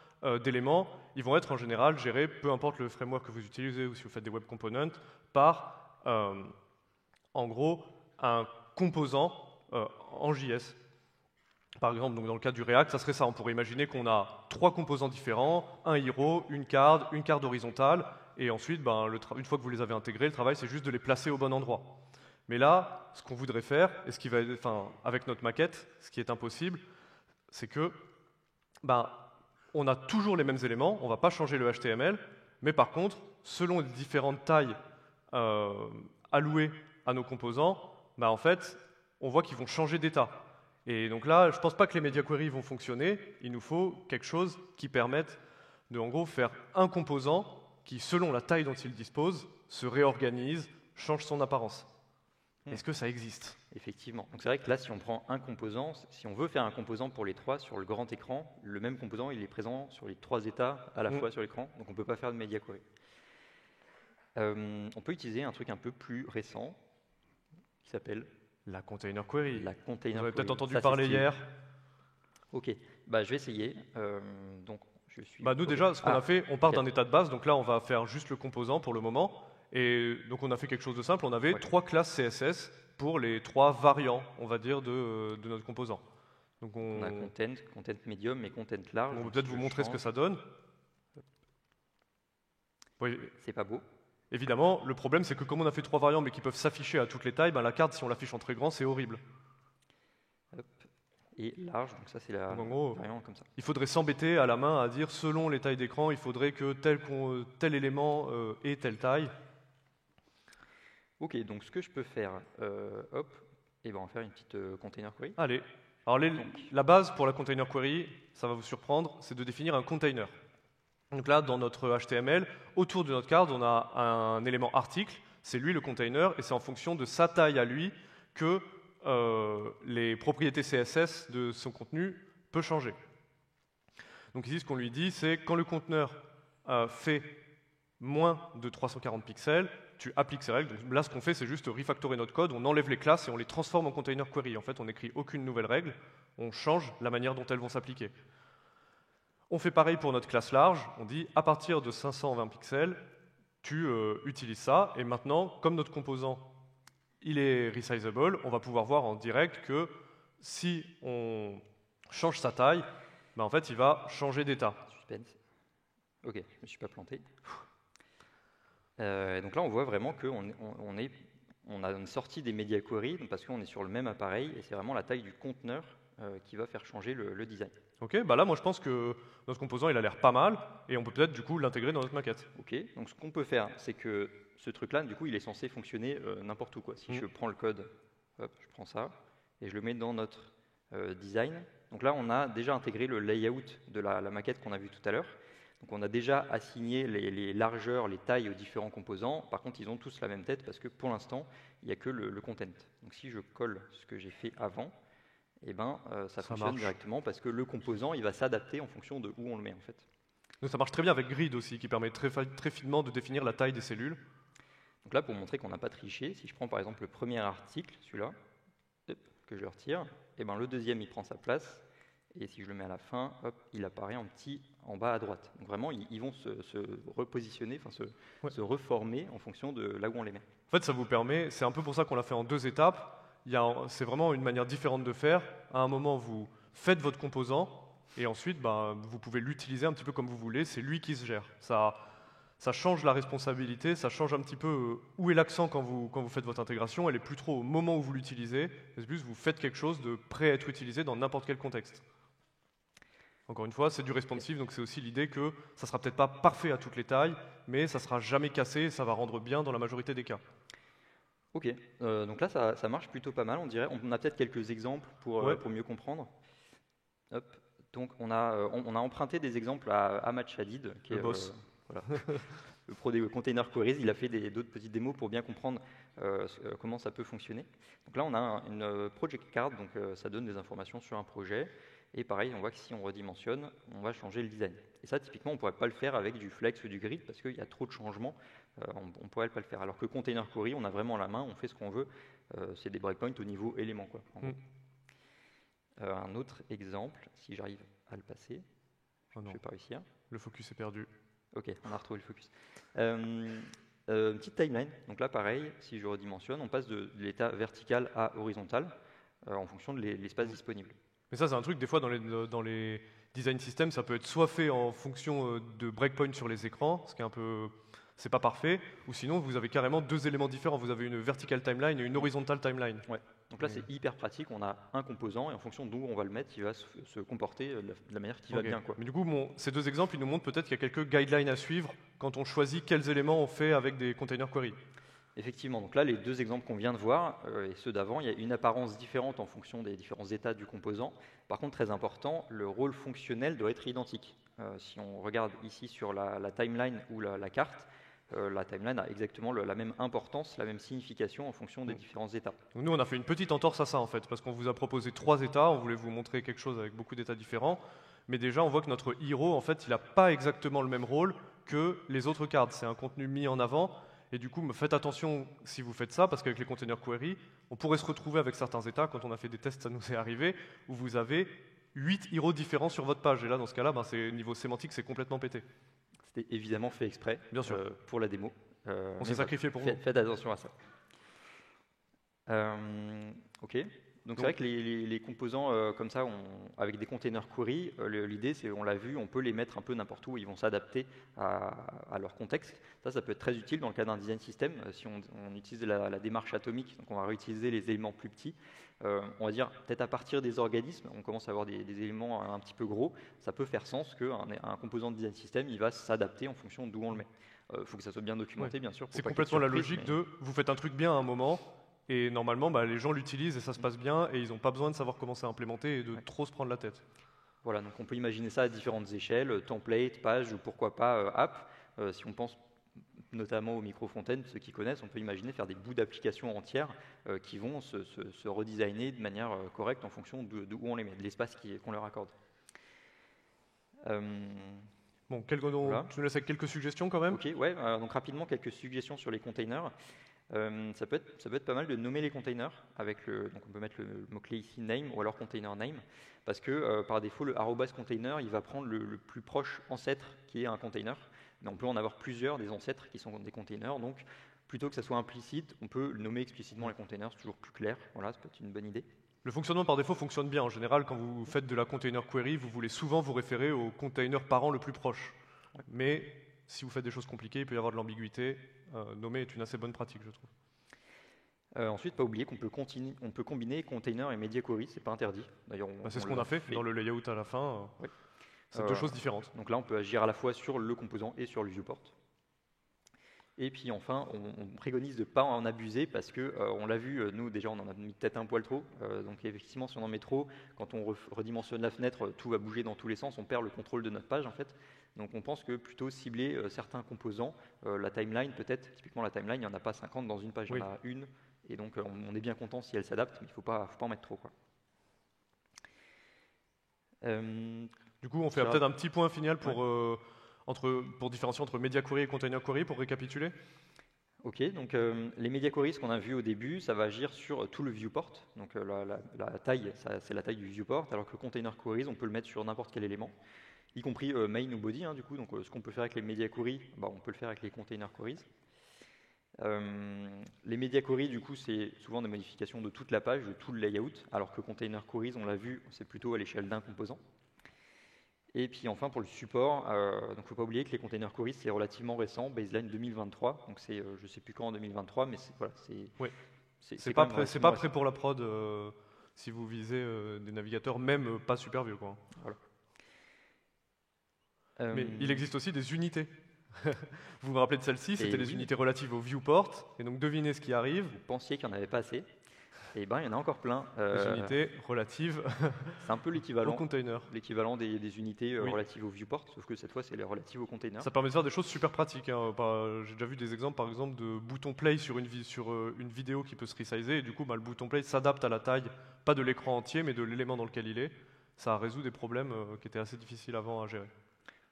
d'éléments, ils vont être en général gérés, peu importe le framework que vous utilisez ou si vous faites des web components, par, en gros, un composant en JS. Par exemple, donc dans le cas du React, ça serait ça. On pourrait imaginer qu'on a 3 composants différents, un hero, une card horizontale, et ensuite, une fois que vous les avez intégrés, le travail, c'est juste de les placer au bon endroit. Mais là, ce qu'on voudrait faire, et ce qui va, avec notre maquette, ce qui est impossible, c'est que on a toujours les mêmes éléments, on ne va pas changer le HTML, mais par contre, selon les différentes tailles allouées à nos composants, en fait, on voit qu'ils vont changer d'état. Et donc là, je ne pense pas que les media queries vont fonctionner. Il nous faut quelque chose qui permette de, en gros, faire un composant qui, selon la taille dont il dispose, se réorganise, change son apparence. Est-ce que ça existe? Effectivement. Donc c'est vrai que là, si on prend un composant, si on veut faire un composant pour les 3 sur le grand écran, le même composant, il est présent sur les 3 états à la fois sur l'écran, donc on ne peut pas faire de media query. On peut utiliser un truc un peu plus récent qui s'appelle la container query. La container Vous avez peut-être query. entendu parler hier. Ok, je vais essayer. Donc, je suis. Nous déjà, ce qu'on a fait, on part d'un état de base, donc là on va faire juste le composant pour le moment. Et donc on a fait quelque chose de simple, on avait 3 classes CSS pour les 3 variants, on va dire, de notre composant. Donc on a content medium et content large. On peut peut-être vous montrer ce que ça donne. Oui. C'est pas beau. Évidemment, le problème c'est que comme on a fait 3 variants mais qui peuvent s'afficher à toutes les tailles, la carte, si on l'affiche en très grand, c'est horrible. Hop. Et large, donc ça c'est la variante comme ça. Il faudrait s'embêter à la main à dire selon les tailles d'écran, il faudrait que tel élément ait telle taille. Ok, donc ce que je peux faire, on va faire une petite container query. Allez. Alors la base pour la container query, ça va vous surprendre, c'est de définir un container. Donc là, dans notre HTML, autour de notre card, on a un élément article, c'est lui le container, et c'est en fonction de sa taille à lui que les propriétés CSS de son contenu peut changer. Donc ici, ce qu'on lui dit, c'est quand le conteneur fait moins de 340 pixels, tu appliques ces règles. Donc là, ce qu'on fait, c'est juste refactorer notre code, on enlève les classes et on les transforme en container query. En fait, on n'écrit aucune nouvelle règle, on change la manière dont elles vont s'appliquer. On fait pareil pour notre classe large, on dit à partir de 520 pixels, tu utilises ça, et maintenant, comme notre composant il est resizable, on va pouvoir voir en direct que si on change sa taille, en fait, il va changer d'état. Suspense. Ok, je ne me suis pas planté. Donc là, on voit vraiment qu'on a une sortie des media query, parce qu'on est sur le même appareil, et c'est vraiment la taille du conteneur qui va faire changer le design. Ok, bah là, moi, je pense que notre composant, il a l'air pas mal, et on peut peut-être, du coup, l'intégrer dans notre maquette. Ok, donc ce qu'on peut faire, c'est que ce truc-là, du coup, il est censé fonctionner n'importe où, quoi. Si je prends le code, hop, je prends ça, et je le mets dans notre design. Donc là, on a déjà intégré le layout de la maquette qu'on a vu tout à l'heure. Donc on a déjà assigné les largeurs, les tailles aux différents composants. Par contre, ils ont tous la même tête parce que pour l'instant, il n'y a que le content. Donc si je colle ce que j'ai fait avant, eh ben, ça fonctionne marche directement parce que le composant, il va s'adapter en fonction de où on le met en fait. Donc ça marche très bien avec Grid aussi, qui permet très finement de définir la taille des cellules. Donc là, pour montrer qu'on n'a pas triché, si je prends par exemple le premier article, celui-là, que je retire, eh ben, le deuxième, il prend sa place. Et si je le mets à la fin, hop, il apparaît en petit en bas à droite. Donc vraiment, ils vont se repositionner, enfin se reformer en fonction de là où on les met. En fait, ça vous permet, c'est un peu pour ça qu'on l'a fait en 2 étapes. C'est vraiment une manière différente de faire. À un moment, vous faites votre composant, et ensuite, bah, vous pouvez l'utiliser un petit peu comme vous voulez. C'est lui qui se gère. Ça change la responsabilité, ça change un petit peu où est l'accent quand vous faites votre intégration. Elle est plus trop au moment où vous l'utilisez, c'est plus vous faites quelque chose de prêt à être utilisé dans n'importe quel contexte. Encore une fois, c'est du responsive, donc c'est aussi l'idée que ça sera peut-être pas parfait à toutes les tailles, mais ça sera jamais cassé, et ça va rendre bien dans la majorité des cas. Ok, donc là ça marche plutôt pas mal, on dirait. On a peut-être quelques exemples pour mieux comprendre. Hop. Donc on a emprunté des exemples à Ahmad Shadid, qui le est boss. Voilà. Le pro des container queries, il a fait d'autres petites démos pour bien comprendre comment ça peut fonctionner. Donc là, on a une project card, donc ça donne des informations sur un projet. Et pareil, on voit que si on redimensionne, on va changer le design. Et ça, typiquement, on ne pourrait pas le faire avec du flex ou du grid parce qu'il y a trop de changements. On ne pourrait pas le faire. Alors que container query, on a vraiment la main, on fait ce qu'on veut. C'est des breakpoints au niveau élément, quoi. Un autre exemple, si j'arrive à le passer, je ne vais pas réussir. Le focus est perdu. Ok, on a retrouvé le focus. Une petite timeline. Donc là, pareil, si je redimensionne, on passe de l'état vertical à horizontal en fonction de l'espace disponible. Mais ça, c'est un truc, des fois, dans les design systems, ça peut être soit fait en fonction de breakpoints sur les écrans, ce qui est un peu... c'est pas parfait, ou sinon, vous avez carrément 2 éléments différents. Vous avez une vertical timeline et une horizontal timeline. Ouais. Donc là, c'est hyper pratique. On a un composant et en fonction d'où on va le mettre, il va se comporter de la manière qui va bien, quoi. Mais du coup, ces 2 exemples, ils nous montrent peut-être qu'il y a quelques guidelines à suivre quand on choisit quels éléments on fait avec des container query. Effectivement, donc là, les 2 exemples qu'on vient de voir et ceux d'avant, il y a une apparence différente en fonction des différents états du composant. Par contre, très important, le rôle fonctionnel doit être identique. Si on regarde ici sur la timeline ou la carte, la timeline a exactement la même importance, la même signification en fonction des différents états. Donc nous, on a fait une petite entorse à ça, en fait, parce qu'on vous a proposé 3 états, on voulait vous montrer quelque chose avec beaucoup d'états différents, mais déjà, on voit que notre hero, en fait, il n'a pas exactement le même rôle que les autres cards. C'est un contenu mis en avant, et du coup, faites attention si vous faites ça, parce qu'avec les container query, on pourrait se retrouver avec certains états, quand on a fait des tests, ça nous est arrivé, où vous avez 8 heroes différents sur votre page, et là, dans ce cas-là, niveau sémantique, c'est complètement pété. C'était évidemment fait exprès. Bien sûr. Pour la démo. On s'est sacrifié pour vous. Faites attention à ça. Ok. Donc c'est vrai que les composants comme ça, avec des container query, l'idée c'est, on l'a vu, on peut les mettre un peu n'importe où, ils vont s'adapter à leur contexte. Ça peut être très utile dans le cas d'un design system. Si on utilise la démarche atomique, donc on va réutiliser les éléments plus petits. On va dire peut-être à partir des organismes, on commence à avoir des éléments un petit peu gros. Ça peut faire sens qu'un composant de design system, il va s'adapter en fonction d'où on le met. Il faut que ça soit bien documenté, bien sûr. C'est complètement la logique de vous faites un truc bien à un moment. Et normalement, les gens l'utilisent et ça se passe bien et ils n'ont pas besoin de savoir comment c'est implémenté et de trop se prendre la tête. Voilà, donc on peut imaginer ça à différentes échelles, template, page ou pourquoi pas app. Si on pense notamment aux micro-fontaines, ceux qui connaissent, on peut imaginer faire des bouts d'applications entières qui vont se redesigner de manière correcte en fonction de où on les met, de l'espace qu'on leur accorde. Bon, voilà. Tu nous laisses avec quelques suggestions quand même. Ok, ouais, donc rapidement quelques suggestions sur les containers. Ça peut être pas mal de nommer les containers avec donc on peut mettre le mot-clé ici name ou alors container name parce que par défaut le @container il va prendre le plus proche ancêtre qui est un container, mais on peut en avoir plusieurs des ancêtres qui sont des containers, donc plutôt que ça soit implicite on peut nommer explicitement les containers, c'est toujours plus clair. Voilà, ça peut être une bonne idée. Le fonctionnement par défaut fonctionne bien. En général, quand vous faites de la container query, vous voulez souvent vous référer au container parent le plus proche. Ouais. Mais si vous faites des choses compliquées, il peut y avoir de l'ambiguïté. Nommer est une assez bonne pratique, je trouve. Ensuite, pas oublier qu'on peut, on peut combiner container et media query, c'est pas interdit. D'ailleurs, C'est ce qu'on a fait dans le layout à la fin. Oui. C'est deux choses différentes. Donc là, on peut agir à la fois sur le composant et sur le viewport. Et puis enfin, on préconise de ne pas en abuser parce que, on l'a vu, nous déjà on en a mis peut-être un poil trop. Donc effectivement, si on en met trop, quand on redimensionne la fenêtre, tout va bouger dans tous les sens, on perd le contrôle de notre page en fait. Donc on pense que plutôt cibler certains composants, la timeline peut-être, typiquement la timeline, il n'y en a pas 50 dans une page, il y en a une. Et donc on est bien content si elle s'adapte, mais il ne faut pas en mettre trop, quoi. Du coup, on fait peut-être un petit point final pour différencier entre media query et container query, pour récapituler. Ok, donc les media queries, ce qu'on a vu au début, ça va agir sur tout le viewport. Donc la taille, c'est la taille du viewport, alors que le container queries, on peut le mettre sur n'importe quel élément, y compris main ou body, du coup. Donc ce qu'on peut faire avec les media queries, on peut le faire avec les container queries. Les media queries, du coup, c'est souvent des modifications de toute la page, de tout le layout, alors que container queries, on l'a vu, c'est plutôt à l'échelle d'un composant. Et puis enfin pour le support, donc il ne faut pas oublier que les container queries c'est relativement récent, baseline 2023, donc c'est je ne sais plus quand en 2023, mais c'est pas prêt pour la prod si vous visez des navigateurs même pas super vieux, quoi. Voilà. Mais il existe aussi des unités. Vous vous rappelez de celle-ci, c'était les unités relatives au viewport, et donc devinez ce qui arrive. Vous pensiez qu'il n'y en avait pas assez. Et ben, il y en a encore plein. Les unités relatives c'est un peu l'équivalent au container. L'équivalent des unités relatives au viewport, sauf que cette fois, c'est les relatives au container. Ça permet de faire des choses super pratiques. J'ai déjà vu des exemples, par exemple, de bouton play sur une vidéo qui peut se resizer, et du coup, le bouton play s'adapte à la taille, pas de l'écran entier, mais de l'élément dans lequel il est. Ça résout des problèmes qui étaient assez difficiles avant à gérer.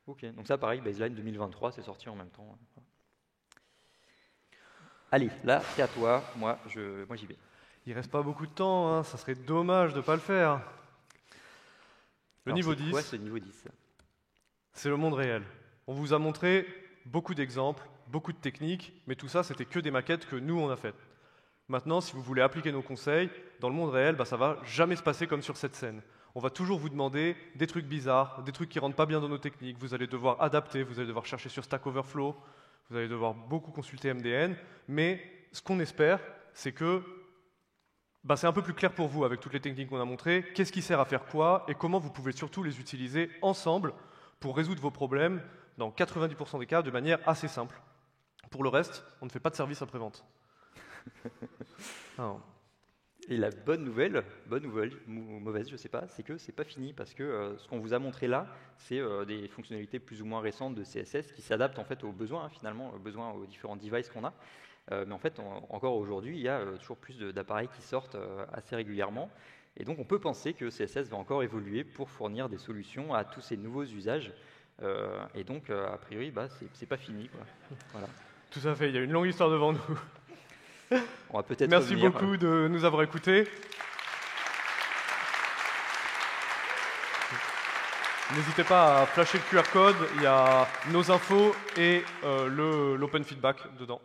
Ok, donc ça, pareil, baseline 2023, c'est sorti en même temps. Allez, là, c'est à toi. Moi, j'y vais. Il reste pas beaucoup de temps, ça serait dommage de ne pas le faire. Niveau 10. C'est quoi ce niveau 10 ? C'est le monde réel. On vous a montré beaucoup d'exemples, beaucoup de techniques, mais tout ça, c'était que des maquettes que nous, on a faites. Maintenant, si vous voulez appliquer nos conseils, dans le monde réel, ça va jamais se passer comme sur cette scène. On va toujours vous demander des trucs bizarres, des trucs qui rentrent pas bien dans nos techniques. Vous allez devoir adapter, vous allez devoir chercher sur Stack Overflow, vous allez devoir beaucoup consulter MDN, mais ce qu'on espère, c'est que c'est un peu plus clair pour vous avec toutes les techniques qu'on a montrées, qu'est-ce qui sert à faire quoi et comment vous pouvez surtout les utiliser ensemble pour résoudre vos problèmes dans 90% des cas de manière assez simple. Pour le reste, on ne fait pas de service après-vente. Et la bonne nouvelle ou mauvaise, je ne sais pas, c'est que c'est pas fini parce que ce qu'on vous a montré là, c'est des fonctionnalités plus ou moins récentes de CSS qui s'adaptent en fait aux besoins, finalement, aux besoins aux différents devices qu'on a. Mais en fait, encore aujourd'hui, il y a toujours plus d'appareils qui sortent assez régulièrement. Et donc, on peut penser que CSS va encore évoluer pour fournir des solutions à tous ces nouveaux usages. Et donc, a priori, c'est pas fini, quoi. Voilà. Tout à fait, il y a une longue histoire devant nous. On va peut-être Merci beaucoup de nous avoir écoutés. N'hésitez pas à flasher le QR code, il y a nos infos et l'open feedback dedans.